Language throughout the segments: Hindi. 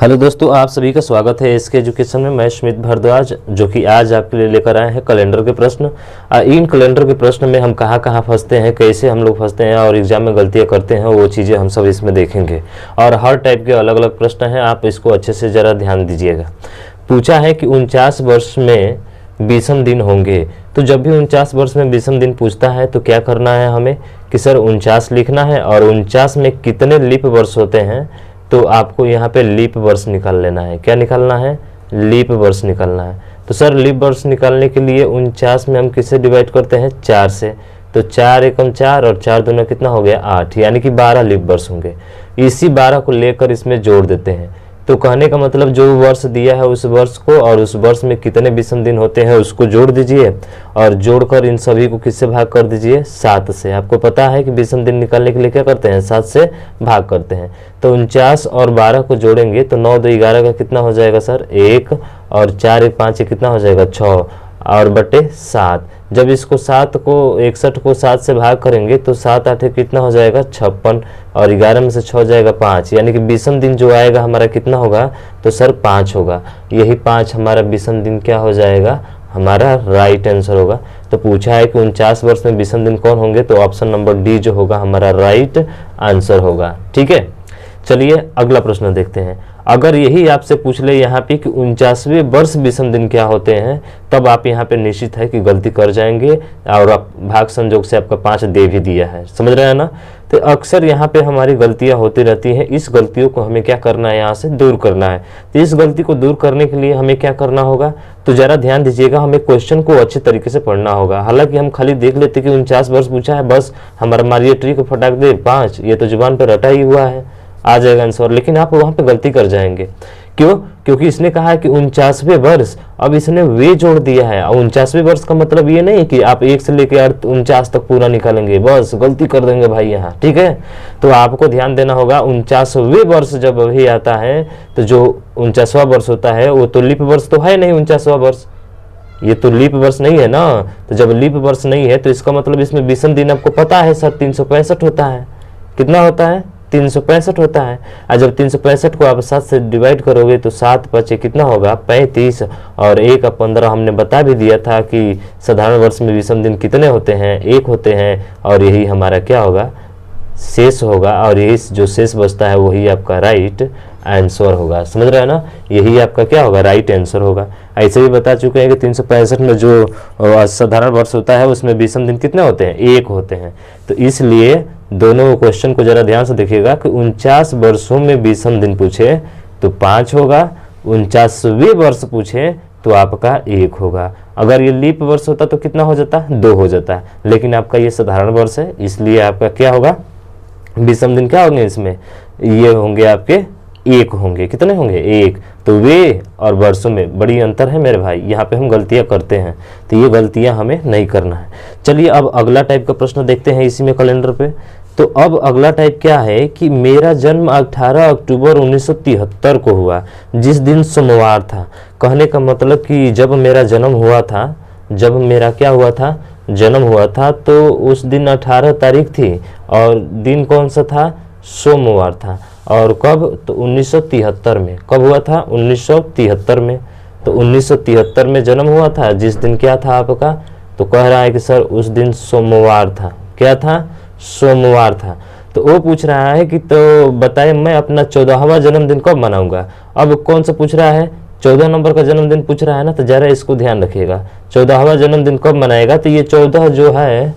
हेलो दोस्तों, आप सभी का स्वागत है इसके एजुकेशन में। मैं स्मित भारद्वाज जो कि आज आपके लिए लेकर आए हैं कैलेंडर के प्रश्न। इन कैलेंडर के प्रश्न में हम कहाँ कहाँ फंसते हैं, कैसे हम लोग फंसते हैं और एग्जाम में गलतियाँ करते हैं, वो चीज़ें हम सब इसमें देखेंगे। और हर टाइप के अलग अलग प्रश्न हैं, आप इसको अच्छे से ज़रा ध्यान दीजिएगा। पूछा है कि 49 वर्ष में 20 दिन होंगे। तो जब भी 49 वर्ष में 20 दिन पूछता है तो क्या करना है हमें कि सर 49 लिखना है और 49 में कितने लीप वर्ष होते हैं, तो आपको यहाँ पे लीप वर्ष निकाल लेना है। क्या निकालना है? लीप वर्ष निकालना है। तो सर लीप वर्ष निकालने के लिए 49 में हम किससे डिवाइड करते हैं? 4 से। तो 4 एकम 4 और 4 दूना कितना हो गया? 8, यानी कि 12 लीप वर्ष होंगे। इसी 12 को लेकर इसमें जोड़ देते हैं। तो कहने का मतलब जो वर्ष दिया है उस वर्ष को और उस वर्ष में कितने 20 दिन होते हैं उसको जोड़ दीजिए और जोड़कर इन सभी को किससे भाग कर दीजिए? 7 से। आपको पता है कि 20 दिन निकालने के लिए क्या करते हैं? 7 से भाग करते हैं। तो 49 और 12 को जोड़ेंगे तो 9 2 11 का कितना हो जाएगा सर? 1 और 4 1 5 कितना हो जाएगा? 6 और बटे 7। जब इसको 7 को 61 को 7 से भाग करेंगे तो 7 8 कितना हो जाएगा? 56 और 11 में से 6 जाएगा 5, यानी कि 20 दिन जो आएगा हमारा कितना होगा? तो सर 5 होगा। यही 5 हमारा 20 दिन क्या हो जाएगा? हमारा राइट आंसर होगा। तो पूछा है कि 49 वर्ष में 20 दिन कौन होंगे, तो ऑप्शन नंबर डी जो होगा हमारा राइट आंसर होगा। ठीक है, चलिए अगला प्रश्न देखते हैं। अगर यही आपसे पूछ ले यहाँ पे कि 49वें वर्ष 20 दिन क्या होते हैं, तब आप यहाँ पे निश्चित है कि गलती कर जाएंगे और आप भाग संजोग से आपका 5 दे भी दिया है। समझ रहे हैं ना? तो अक्सर यहाँ पे हमारी गलतियाँ होती रहती हैं। इस गलतियों को हमें क्या करना है? यहाँ से दूर करना है। तो इस गलती को दूर करने के लिए हमें क्या करना होगा? तो ज़रा ध्यान दीजिएगा, हमें क्वेश्चन को अच्छे तरीके से पढ़ना होगा। हालांकि हम खाली देख लेते कि 49 वर्ष पूछा है, बस हमारा मारिए ट्रिक फटाक दे 5, ये तो जुबान पर रटा ही हुआ है, आ जाएगा आंसर। लेकिन आप वहां पे गलती कर जाएंगे। क्यों? क्योंकि इसने कहा है कि 49वें वर्ष, अब इसने वे जोड़ दिया है। 49वें वर्ष का मतलब ये नहीं कि आप 1 से लेकर 49 तक पूरा निकालेंगे, बस गलती कर देंगे भाई यहाँ। ठीक है, तो आपको ध्यान देना होगा। 49वें वर्ष जब भी आता है तो जो 49वां वर्ष होता है वो तो लीप वर्ष तो है नहीं। 49वां वर्ष ये तो लीप वर्ष नहीं है ना। तो जब लीप वर्ष नहीं है तो इसका मतलब इसमें 20 दिन आपको पता है सर 365 होता है। कितना होता है? 365 होता है। और जब 365 को आप 7 से डिवाइड करोगे तो 7 5 कितना होगा? 35 और 1 और 15 हमने बता भी दिया था कि साधारण वर्ष में 20 दिन कितने होते हैं? 1 होते हैं। और यही हमारा क्या होगा? शेष होगा। और यही जो शेष बचता है वही आपका राइट आंसर होगा। समझ रहे हैं ना? यही आपका क्या होगा? राइट आंसर होगा। ऐसे भी बता चुके हैं कि 365 में जो साधारण वर्ष होता है उसमें 20 दिन कितने होते हैं? 1 होते हैं। तो इसलिए दोनों क्वेश्चन को जरा ध्यान से देखिएगा कि 49 वर्षों में 20 दिन पूछे तो 5 होगा, 49वें वर्ष पूछे तो आपका 1 होगा। अगर ये लीप वर्ष होता तो कितना हो जाता? 2 हो जाता। लेकिन आपका ये साधारण वर्ष है, इसलिए आपका क्या होगा? 20 दिन क्या होंगे इसमें? ये होंगे आपके 1 होंगे। कितने होंगे? 1। तो वे और वर्षों में बड़ी अंतर है मेरे भाई, यहाँ पे हम गलतियाँ करते हैं, तो ये गलतियाँ हमें नहीं करना है। चलिए अब अगला टाइप का प्रश्न देखते हैं इसी में कैलेंडर पे। तो अब अगला टाइप क्या है कि मेरा जन्म 18 अक्टूबर 1973 को हुआ, जिस दिन सोमवार था। कहने का मतलब कि जब मेरा जन्म हुआ था, जब मेरा क्या हुआ था? जन्म हुआ था, तो उस दिन 18 तारीख थी और दिन कौन सा था? सोमवार था। और कब? तो 1973 में। कब हुआ था? 1973 में। तो 1973 में जन्म हुआ था, जिस दिन क्या था आपका? तो कह रहा है कि सर उस दिन सोमवार था। क्या था? सोमवार था। तो वो पूछ रहा है कि तो बताइए मैं अपना 14वां जन्मदिन कब मनाऊंगा। अब कौन सा पूछ रहा है? 14 नंबर का जन्मदिन पूछ रहा है ना, तो जरा इसको ध्यान रखिएगा। 14वां जन्मदिन कब मनाएगा? तो ये 14 जो है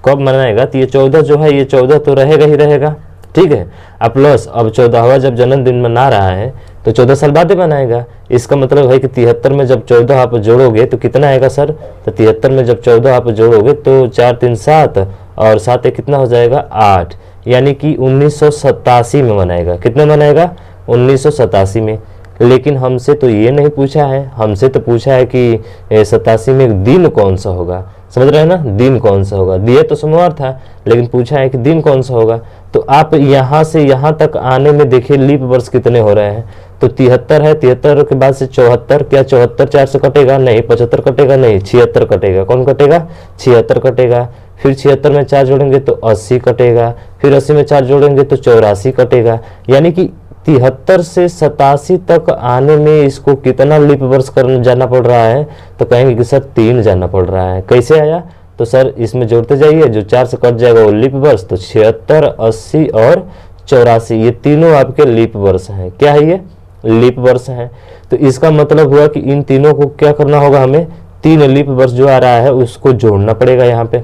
कब मनाएगा? तो ये 14 जो है, ये 14 तो रहेगा ही रहेगा। ठीक है, अब प्लस अब 14वां जब जन्मदिन मना रहा है तो 14 साल बाद बनाएगा। इसका मतलब है कि 73 में जब 14 आप जोड़ोगे तो कितना आएगा सर? तो 73 में जब 14 आप जोड़ोगे तो 4 3 7 और 7 1 कितना हो जाएगा? 8, यानी कि 1987 में मनाएगा। कितना मनाएगा? 1987 में। लेकिन हमसे तो ये नहीं पूछा है, हमसे तो पूछा है कि 87 में दिन कौन सा होगा। समझ रहे हैं ना? दिन कौन सा होगा? दिए तो सोमवार था, लेकिन पूछा है कि दिन कौन सा होगा। तो आप यहाँ से यहाँ तक आने में देखिए लीप वर्ष कितने हो रहे हैं। तो 73 है, 73 के बाद से 74, क्या 74 4 से कटेगा? नहीं। 75 कटेगा? नहीं। 76 कटेगा। कौन कटेगा? 76 कटेगा। फिर 76 में 4 जोड़ेंगे तो 80 कटेगा। फिर 80 में 4 जोड़ेंगे तो 84 कटेगा। यानी कि 73 से 87 तक आने में इसको कितना लीप वर्ष करने जाना पड़ रहा है, तो कहेंगे कि सर 3 जाना पड़ रहा है। कैसे आया, तो सर इसमें जोड़ते जाइए, जो 4 से कट जाएगा वो लीप वर्ष, तो 76, 80 और 84 ये तीनों आपके लीप वर्ष हैं। क्या है ये, लीप वर्ष हैं। तो इसका मतलब हुआ कि इन तीनों को क्या करना होगा, हमें 3 लीप वर्ष जो आ रहा है उसको जोड़ना पड़ेगा यहाँ पे,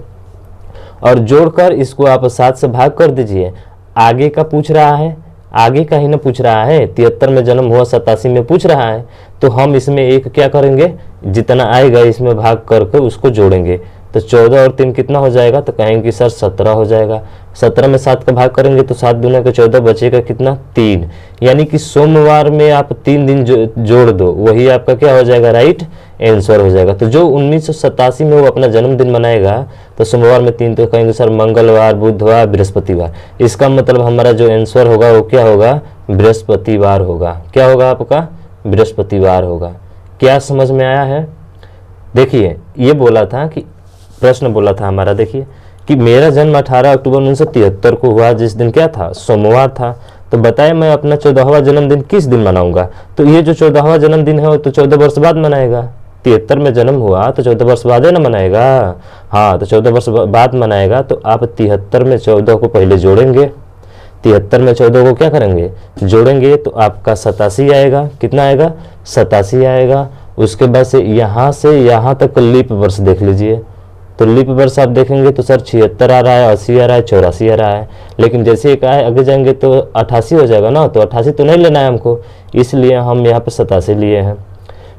और जोड़कर इसको आप 7 से भाग कर दीजिए। आगे का पूछ रहा है, आगे का ही ना पूछ रहा है, 73 में जन्म हुआ 87 में पूछ रहा है, तो हम इसमें एक क्या करेंगे, जितना आएगा इसमें भाग करके उसको जोड़ेंगे। तो 14 और 3 कितना हो जाएगा, तो कहेंगे सर 17 हो जाएगा। 17 में 7 का भाग करेंगे तो 7 दूना का 14, बचेगा कितना, 3। यानी कि सोमवार में आप 3 दिन जोड़ दो, वही आपका क्या हो जाएगा, राइट आंसर हो जाएगा। तो जो 1987 में वो अपना जन्मदिन मनाएगा, तो सोमवार में 3, तो कहेंगे सर मंगलवार, बुधवार, बृहस्पतिवार। इसका मतलब हमारा जो आंसर होगा वो क्या होगा, बृहस्पतिवार होगा। क्या होगा आपका, बृहस्पतिवार होगा। क्या समझ में आया है। देखिए ये बोला था कि प्रश्न बोला था हमारा, देखिए कि मेरा जन्म 18 अक्टूबर 1973 को हुआ, जिस दिन क्या था, सोमवार था। तो बताए मैं अपना 14वां जन्मदिन किस दिन मनाऊंगा, तो ये जो 14वां जन्मदिन है वो तो 14 वर्ष बाद मनाएगा। 73 में जन्म हुआ तो 14 वर्ष बाद है ना मनाएगा, हाँ, तो 14 वर्ष बाद मनाएगा। तो आप 73 में 14 को पहले जोड़ेंगे, 73 में 14 को क्या करेंगे, जोड़ेंगे, तो आपका 87 आएगा। कितना आएगा, 87 आएगा। उसके बाद से यहाँ तक लीप वर्ष देख लीजिए, तो लीप वर्ष आप देखेंगे तो सर 76 आ रहा है, 80 आ रहा है, 84 आ रहा है। लेकिन जैसे एक आगे जाएंगे तो 88 हो जाएगा ना, तो 88 तो नहीं लेना है हमको, इसलिए हम यहाँ पे 87 लिए हैं।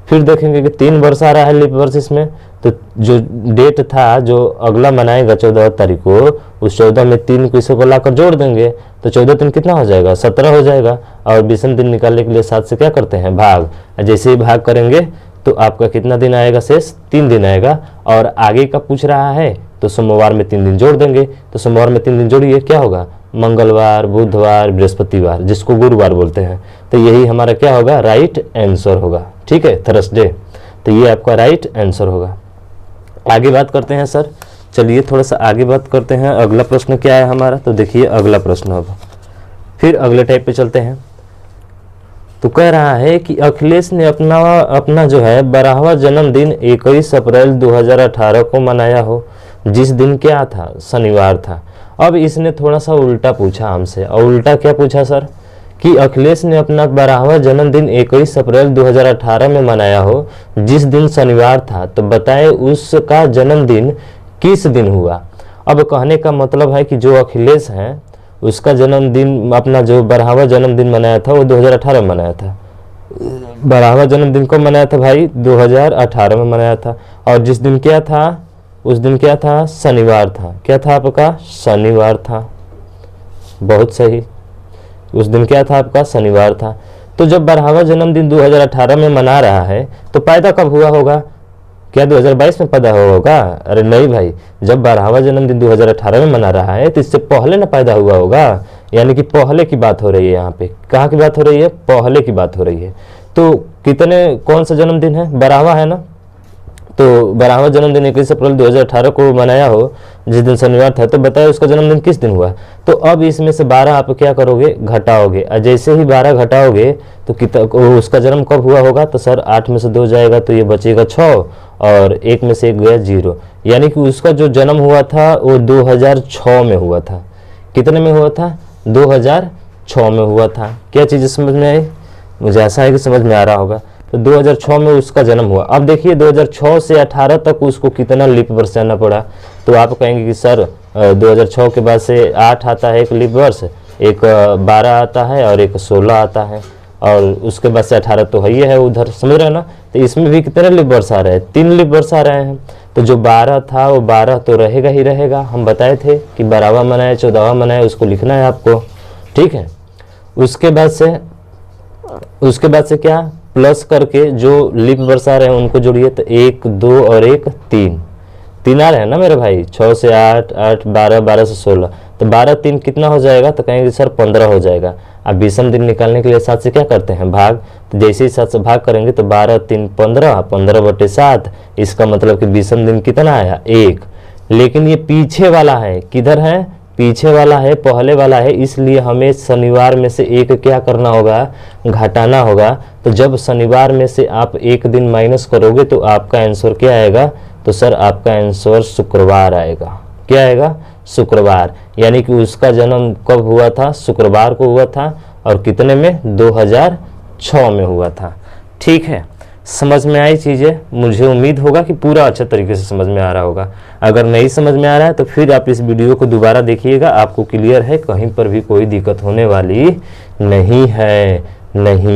फिर देखेंगे कि 3 वर्ष आ रहा है लीप वर्ष इसमें, तो जो डेट था जो अगला मनाएगा 14 तारीख को, उस 14 में 3 को इसको लाकर जोड़ देंगे, तो 14 दिन कितना हो जाएगा, 17 हो जाएगा। और 20 दिन निकालने के लिए 7 से क्या करते हैं, भाग। जैसे ही भाग करेंगे तो आपका कितना दिन आएगा, शेष 3 दिन आएगा। और आगे का पूछ रहा है तो सोमवार में 3 दिन जोड़ देंगे, तो सोमवार में 3 दिन जोड़िए, क्या होगा, मंगलवार, बुधवार, बृहस्पतिवार, जिसको गुरुवार बोलते हैं। तो यही हमारा क्या होगा, राइट आंसर होगा। ठीक है, थर्सडे, तो ये आपका राइट आंसर होगा। आगे बात करते हैं सर, चलिए थोड़ा सा आगे बात करते हैं। अगला प्रश्न क्या है हमारा, तो देखिए अगला प्रश्न होगा, फिर अगले टाइप पे चलते हैं। तो कह रहा है कि अखिलेश ने अपना जो है 12वां जन्मदिन 21 अप्रैल 2018 को मनाया हो, जिस दिन क्या था, शनिवार था। अब इसने थोड़ा सा उल्टा पूछा हमसे, और उल्टा क्या पूछा सर, कि अखिलेश ने अपना 12वां जन्मदिन 21 अप्रैल 2018 में मनाया हो, जिस दिन शनिवार था। तो बताए उसका जन्मदिन किस दिन हुआ। अब कहने का मतलब है कि जो अखिलेश हैं उसका जन्मदिन, अपना जो 12वां जन्मदिन मनाया था वो 2018 में मनाया था। 12वां जन्मदिन को मनाया था भाई, 2018 में मनाया था। और जिस दिन क्या था, उस दिन क्या था, शनिवार था। क्या था आपका, शनिवार था। बहुत सही, उस दिन क्या था आपका, शनिवार था। तो जब 12वां जन्मदिन 2018 में मना रहा है तो पैदा कब हुआ होगा, क्या 2022 में पैदा हुआ होगा। अरे नहीं भाई, जब 12वां जन्मदिन 2018 में मना रहा है तो इससे पहले ना पैदा हुआ होगा, यानी कि पहले की बात हो रही है। यहाँ पे कहाँ की बात हो रही है, पहले की बात हो रही है। तो कितने, कौन सा जन्मदिन है, 12वां है ना। तो 12वां जन्मदिन 21 अप्रैल 2018 को मनाया हो, जिस दिन शनिवार था। तो बताए उसका जन्मदिन किस दिन हुआ। तो अब इसमें से 12 आप क्या करोगे, घटाओगे। और जैसे ही 12 घटाओगे तो उसका जन्म कब हुआ होगा, तो सर 8 में से 2 जाएगा तो ये बचेगा 6, और 1 में से 1 गया 0। यानी कि उसका जो जन्म हुआ था वो 2006 में हुआ था। कितने में हुआ था, 2006 में हुआ था। क्या चीज़ समझ में आई, मुझे ऐसा है कि समझ में आ रहा होगा। तो 2006 में उसका जन्म हुआ। अब देखिए 2006 से 18 तक उसको कितना लीप वर्ष जाना पड़ा। तो आप कहेंगे कि सर 2006 के बाद से 8 आता है एक लीप वर्ष, एक 12 आता है और एक 16 आता है, और उसके बाद से 18 तो है ही है उधर, समझ रहे हैं ना। तो इसमें भी कितने लीप वर्ष आ रहे हैं, 3 लीप वर्ष आ रहे हैं। तो जो 12 था वो 12 तो रहेगा ही रहेगा। हम बताए थे कि 12वां मनाए, 14वां मनाए, उसको लिखना है आपको, ठीक है। उसके बाद से क्या, प्लस करके जो लीप वर्ष आ रहे हैं उनको जोड़िए। तो 1, 2 और 1, 3 आ रहे हैं ना मेरे भाई। 6 से 8, 8, 12, 12 से 16, तो 12, 3 कितना हो जाएगा, तो कहेंगे सर 15 हो जाएगा। अब 20 दिन निकालने के लिए 7 से क्या करते हैं, भाग। तो जैसे ही 7 से भाग करेंगे तो 12, 3, 15, 15/7। इसका मतलब कि 20 दिन कितना आया, 1। लेकिन ये पीछे वाला है, किधर है, पीछे वाला है, पहले वाला है, इसलिए हमें शनिवार में से एक क्या करना होगा, घटाना होगा। तो जब शनिवार में से आप एक दिन माइनस करोगे तो आपका आंसर क्या आएगा, तो सर आपका आंसर शुक्रवार आएगा। क्या आएगा, शुक्रवार। यानी कि उसका जन्म कब हुआ था, शुक्रवार को हुआ था, और कितने में, 2006 में हुआ था। ठीक है, समझ में आई चीज़ें? मुझे उम्मीद होगा कि पूरा अच्छे तरीके से समझ में आ रहा होगा। अगर नहीं समझ में आ रहा है तो फिर आप इस वीडियो को दोबारा देखिएगा, आपको क्लियर है, कहीं पर भी कोई दिक्कत होने वाली नहीं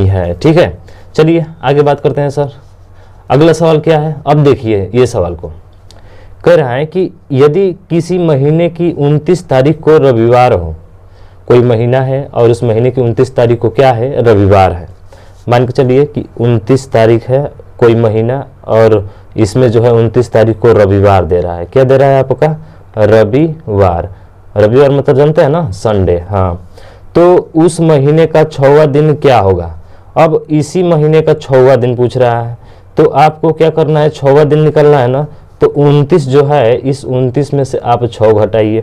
है। ठीक है, चलिए आगे बात करते हैं सर। अगला सवाल क्या है, अब देखिए ये सवाल को कह रहा है कि यदि किसी महीने की 29 तारीख को रविवार हो, कोई महीना है और उस महीने की 29 तारीख को क्या है, रविवार है। मान के चलिए कि 29 तारीख है कोई महीना और इसमें जो है 29 तारीख को रविवार दे रहा है। क्या दे रहा है आपका, रविवार। रविवार मतलब जानते हैं ना, संडे। हाँ, तो उस महीने का 6वां दिन क्या होगा। अब इसी महीने का 6वां दिन पूछ रहा है, तो आपको क्या करना है, 6वां दिन निकलना है ना। तो 29 जो है, इस 29 में से आप 6 घटाइए,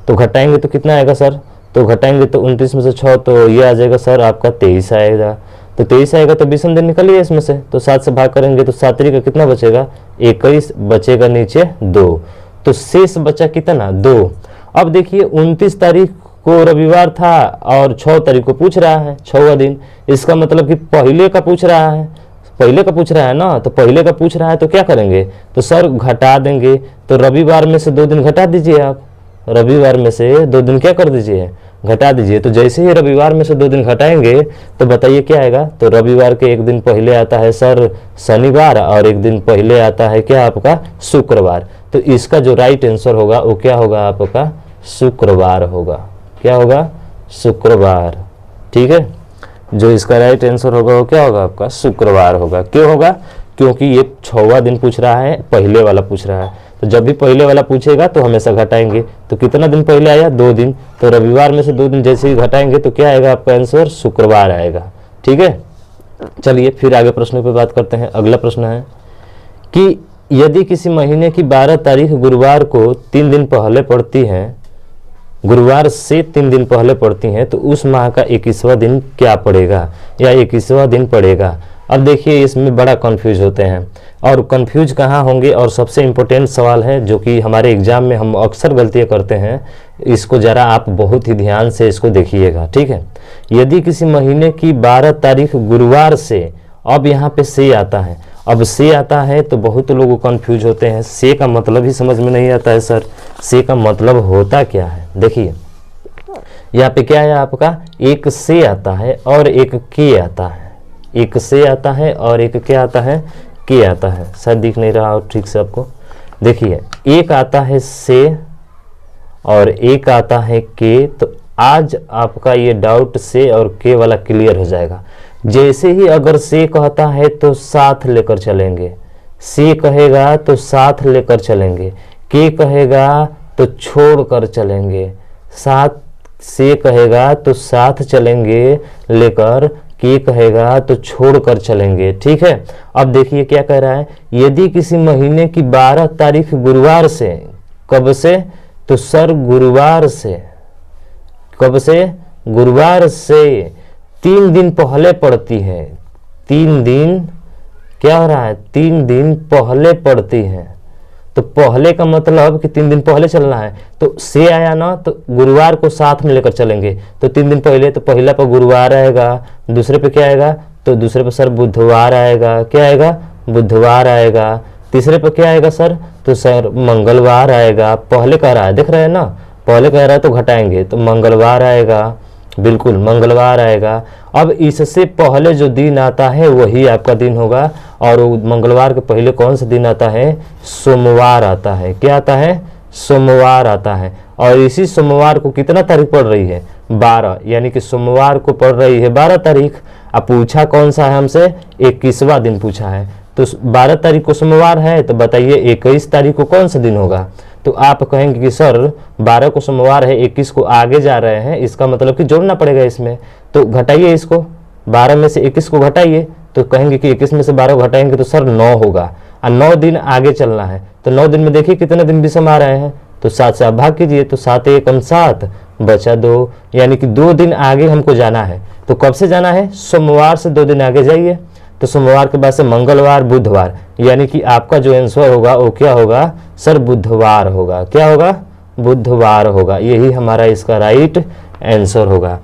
तो घटाएंगे तो कितना आएगा सर, तो घटाएंगे तो 29 में से 6, तो ये आ जाएगा सर आपका 23 आएगा। तो 23 आएगा तो 20 दिन निकलिए इसमें से, तो 7 से भाग करेंगे तो 7 का कितना बचेगा, 21 बचेगा, नीचे 2, तो शेष बचा कितना, 2। अब देखिए 29 तारीख को रविवार था और 6 तारीख को पूछ रहा है 6वां दिन, इसका मतलब कि पहले का पूछ रहा है, पहले का पूछ रहा है ना। तो पहले का पूछ रहा है तो क्या करेंगे, तो सर घटा देंगे। तो रविवार में से 2 दिन घटा दीजिए आप, रविवार में से 2 दिन क्या कर दीजिए, घटा दीजिए। तो जैसे ही रविवार में से 2 दिन घटाएंगे तो बताइए क्या आएगा, तो रविवार के एक दिन पहले आता है सर शनिवार और एक दिन पहले आता है क्या आपका, शुक्रवार। तो इसका जो राइट आंसर होगा वो क्या होगा आपका, शुक्रवार होगा। क्या होगा, शुक्रवार। ठीक है, जो इसका राइट आंसर होगा वो क्या होगा आपका, शुक्रवार होगा। क्यों होगा, क्योंकि ये 6वां दिन पूछ रहा है, पहले वाला पूछ रहा है। तो जब भी पहले वाला पूछेगा तो हमेशा घटाएंगे। तो कितना दिन पहले आया, 2 दिन, तो रविवार में से 2 दिन जैसे ही घटाएंगे तो क्या आएगा आपका आंसर, शुक्रवार आएगा। ठीक है, चलिए फिर आगे प्रश्नों पे बात करते हैं। अगला प्रश्न है कि यदि किसी महीने की 12 तारीख गुरुवार को 3 दिन पहले पड़ती है, गुरुवार से 3 दिन पहले पड़ती हैं, तो उस माह का 21वां दिन क्या पड़ेगा या 21वां दिन पड़ेगा। अब देखिए इसमें बड़ा कंफ्यूज होते हैं, और कंफ्यूज कहाँ होंगे, और सबसे इम्पोर्टेंट सवाल है जो कि हमारे एग्जाम में हम अक्सर गलतियाँ करते हैं, इसको ज़रा आप बहुत ही ध्यान से इसको देखिएगा। ठीक है, यदि किसी महीने की 12 तारीख गुरुवार से, अब यहाँ पे से आता है, अब से आता है तो बहुत लोग कंफ्यूज होते हैं, से का मतलब ही समझ में नहीं आता है सर, से का मतलब होता क्या है। देखिए यहाँ पे क्या है आपका, एक से आता है और एक के आता है, एक से आता है और एक क्या आता है, के आता है। शायद दिख नहीं रहा और ठीक से आपको, देखिए एक आता है से और एक आता है के। तो आज आपका ये डाउट से और के वाला क्लियर हो जाएगा। जैसे ही अगर से कहता है तो साथ लेकर चलेंगे, से कहेगा तो साथ लेकर चलेंगे, के कहेगा तो छोड़ कर चलेंगे, साथ से कहेगा तो साथ चलेंगे लेकर, के कहेगा तो छोड़ कर चलेंगे। ठीक है, अब देखिए क्या कह रहा है, यदि किसी महीने की 12 तारीख गुरुवार से, कब से, तो सर गुरुवार से, कब से, गुरुवार से 3 दिन पहले पड़ती है, 3 दिन क्या हो रहा है, 3 दिन पहले पड़ती है। तो पहले का मतलब कि 3 दिन पहले चलना है, तो से आया ना, तो गुरुवार को साथ में लेकर चलेंगे। तो 3 दिन पहले, तो पहला पर गुरुवार आएगा, दूसरे पे क्या आएगा, तो दूसरे पे सर बुधवार आएगा, क्या आएगा, बुधवार आएगा। तीसरे पे क्या आएगा सर, तो सर मंगलवार आएगा। पहले कह रहा है, देख रहे हैं ना, पहले कह रहा है तो घटाएंगे, तो मंगलवार आएगा, बिल्कुल मंगलवार आएगा। अब इससे पहले जो दिन आता है वही आपका दिन होगा, और मंगलवार के पहले कौन सा दिन आता है, सोमवार आता है। क्या आता है, सोमवार आता है। और इसी सोमवार को कितना तारीख पड़ रही है, 12, यानी कि सोमवार को पड़ रही है 12 तारीख। अब पूछा कौन सा है हमसे, 21वां दिन पूछा है। तो 12 तारीख को सोमवार है, तो बताइए 21 तारीख को कौन सा दिन होगा। तो आप कहेंगे कि सर 12 को सोमवार है, 21 को आगे जा रहे हैं, इसका मतलब कि जोड़ना पड़ेगा इसमें। तो घटाइए इसको, 12 में से 21 को घटाइए, तो कहेंगे कि 21 में से 12 घटाएंगे तो सर 9 होगा, और 9 दिन आगे चलना है। तो 9 दिन में देखिए कितने दिन विषम आ रहे हैं, तो 7 से आप भाग कीजिए, तो 7 एकम 7 बचा 2, यानी कि 2 दिन आगे हमको जाना है। तो कब से जाना है? सोमवार से 2 दिन आगे जाइए। तो सोमवार के बाद से मंगलवार, बुधवार, यानी कि आपका जो आंसर होगा वो क्या होगा सर? बुधवार होगा। क्या होगा? बुधवार होगा। यही हमारा इसका राइट आंसर होगा।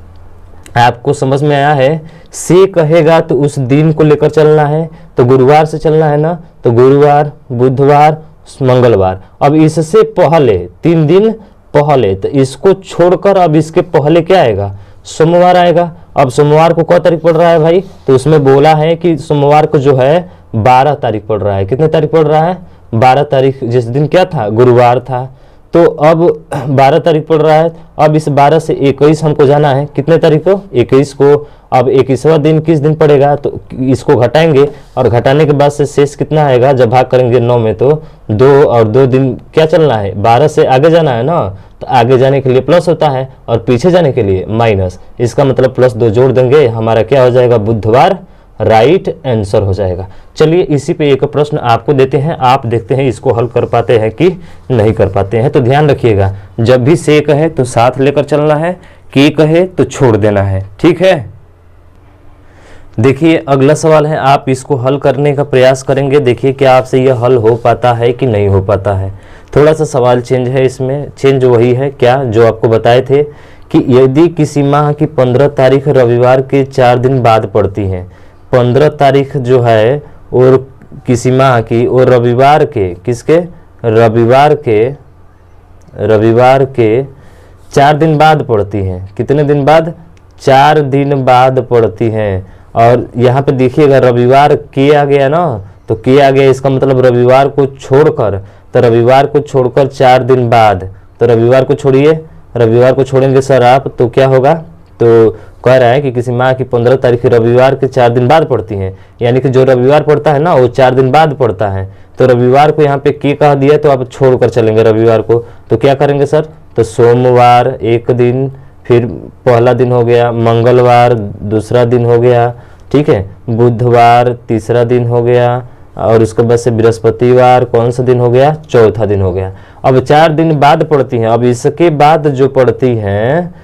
आपको समझ में आया है? से कहेगा तो उस दिन को लेकर चलना है, तो गुरुवार से चलना है ना, तो गुरुवार, बुधवार, मंगलवार। अब इससे पहले 3 दिन पहले, तो इसको छोड़कर अब इसके पहले क्या आएगा? सोमवार आएगा। अब सोमवार को क्या तारीख पड़ रहा है भाई? तो उसमें बोला है कि सोमवार को जो है 12 तारीख पड़ रहा है। कितने तारीख पड़ रहा है? 12 तारीख। जिस दिन क्या था? गुरुवार था। तो अब 12 तारीख पड़ रहा है। अब इस 12 से 21 हमको जाना है। कितने तारीख को? 21 को। अब 21वां दिन किस दिन पड़ेगा? तो इसको घटाएंगे और घटाने के बाद से शेष कितना आएगा? जब भाग करेंगे 9 में तो 2 और 2 दिन क्या चलना है? 12 से आगे जाना है ना, तो आगे जाने के लिए प्लस होता है और पीछे जाने के लिए माइनस। इसका मतलब +2 जोड़ देंगे, हमारा क्या हो जाएगा? बुधवार राइट आंसर हो जाएगा। चलिए इसी पे एक प्रश्न आपको देते हैं, आप देखते हैं इसको हल कर पाते हैं कि नहीं कर पाते हैं। तो ध्यान रखिएगा, जब भी से कहे तो साथ लेकर चलना है, के कहे तो छोड़ देना है। ठीक है, देखिए अगला सवाल है, आप इसको हल करने का प्रयास करेंगे। देखिए क्या आपसे यह हल हो पाता है कि नहीं हो पाता है। थोड़ा सा सवाल चेंज है, इसमें चेंज वही है क्या जो आपको बताए थे कि यदि किसी माह की 15 तारीख रविवार के 4 दिन बाद पड़ती है, 15 तारीख जो है और किसी माह की और रविवार के, किसके? रविवार के 4 दिन बाद पड़ती हैं। कितने दिन बाद? 4 दिन बाद पड़ती हैं। और यहाँ पे देखिएगा रविवार के आ गया ना, तो के आ गया, इसका मतलब रविवार को छोड़कर, तो रविवार को छोड़कर 4 दिन बाद, तो रविवार को छोड़िए, रविवार को छोड़ेंगे सर आप, तो क्या होगा? तो कह रहा है कि किसी माह की 15 तारीख रविवार के 4 दिन बाद पड़ती हैं, यानी कि जो रविवार पड़ता है ना वो 4 दिन बाद पड़ता है। तो रविवार को यहाँ पे के कह दिया, तो आप छोड़ कर चलेंगे रविवार को, तो क्या करेंगे सर? तो सोमवार 1 दिन, फिर पहला दिन हो गया, मंगलवार दूसरा दिन हो गया, ठीक है, बुधवार तीसरा दिन हो गया, और उसके बाद से बृहस्पतिवार कौन सा दिन हो गया? चौथा दिन हो गया। अब 4 दिन बाद पड़ती हैं। अब इसके बाद जो पड़ती हैं,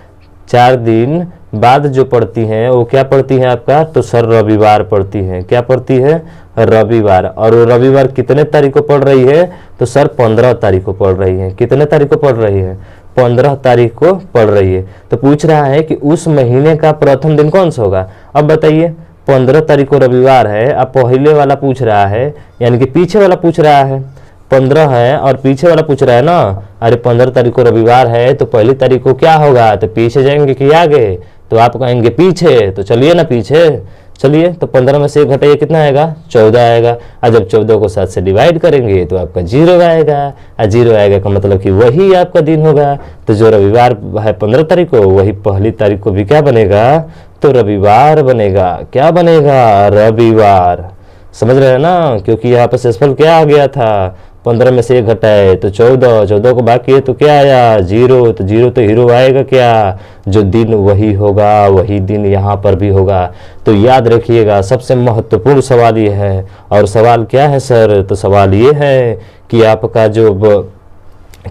4 दिन बाद जो पड़ती हैं वो क्या पड़ती है आपका? तो सर रविवार पड़ती है। क्या पड़ती है? रविवार। और रविवार कितने तारीख को पड़ रही है? तो सर 15 तारीख को पड़ रही है। कितने तारीख को पड़ रही है? 15 तारीख को पड़ रही है। तो पूछ रहा है कि उस महीने का प्रथम दिन कौन सा होगा। अब बताइए 15 तारीख को रविवार है, अब पहले वाला पूछ रहा है, यानी कि पीछे वाला पूछ रहा है। 15 है और पीछे वाला पूछ रहा है ना। अरे 15 तारीख को रविवार है तो पहली तारीख को क्या होगा? तो पीछे जाएंगे कि आगे? तो आप कहेंगे पीछे, तो चलिए ना पीछे। चलिए, तो 15 में से 1 घटाइए, कितना आएगा? 14 आएगा। और जब 14 को 7 से डिवाइड करेंगे तो आपका 0 आएगा। और 0 आएगा का मतलब कि वही आपका दिन होगा। तो जो रविवार है 15 तारीख को, वही पहली तारीख को भी क्या बनेगा? तो रविवार बनेगा। क्या बनेगा? रविवार। समझ रहे हैं ना, क्योंकि यहाँ पर शेषफल क्या आ गया था? 15 में से 1 घटाए तो 14, 14 को बाकी है तो क्या आया? 0। तो 0 तो हीरो आएगा क्या? जो दिन वही होगा, वही दिन यहाँ पर भी होगा। तो याद रखिएगा, सबसे महत्वपूर्ण सवाल ये है। और सवाल क्या है सर? तो सवाल ये है कि आपका जो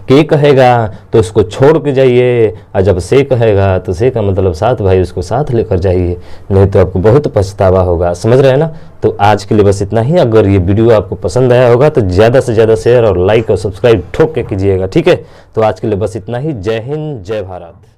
के कहेगा तो उसको छोड़ के जाइए, और जब से कहेगा तो से का मतलब साथ, भाई उसको साथ लेकर जाइए, नहीं तो आपको बहुत पछतावा होगा। समझ रहे हैं ना। तो आज के लिए बस इतना ही। अगर ये वीडियो आपको पसंद आया होगा तो ज़्यादा से ज़्यादा शेयर और लाइक और सब्सक्राइब ठोक के कीजिएगा। ठीक है, तो आज के लिए बस इतना ही। जय हिंद, जय भारत।